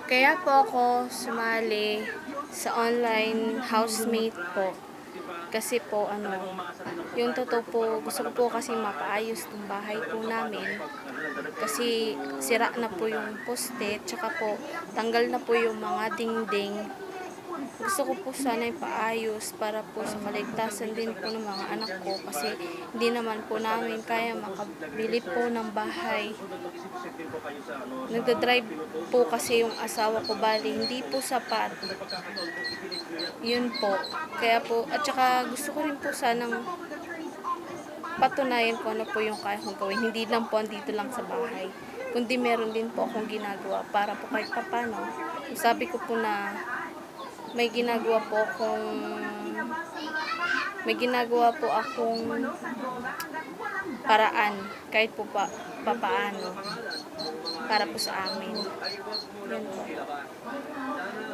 Kaya po ako sumali sa online housemate po. Kasi po yung totoo po, gusto ko po kasi mapaayos ng bahay po namin. Kasi sira na po yung poste, tsaka po tanggal na po yung mga dingding. Gusto ko po sana ipaayos para po sa kaligtasan din po ng mga anak ko kasi hindi naman po namin kaya makabili po ng bahay. Nagdadrive po kasi yung asawa ko, bali hindi po sapat. Yun po. Kaya po, at saka gusto ko rin po sanang patunayan ko ano po yung kaya kong gawin. Hindi lang po andito lang sa bahay. Kundi meron din po akong ginagawa para po kahit papano. Sabi ko po na may ginagawa po akong paraan kahit po papaano para po sa amin. Yun po.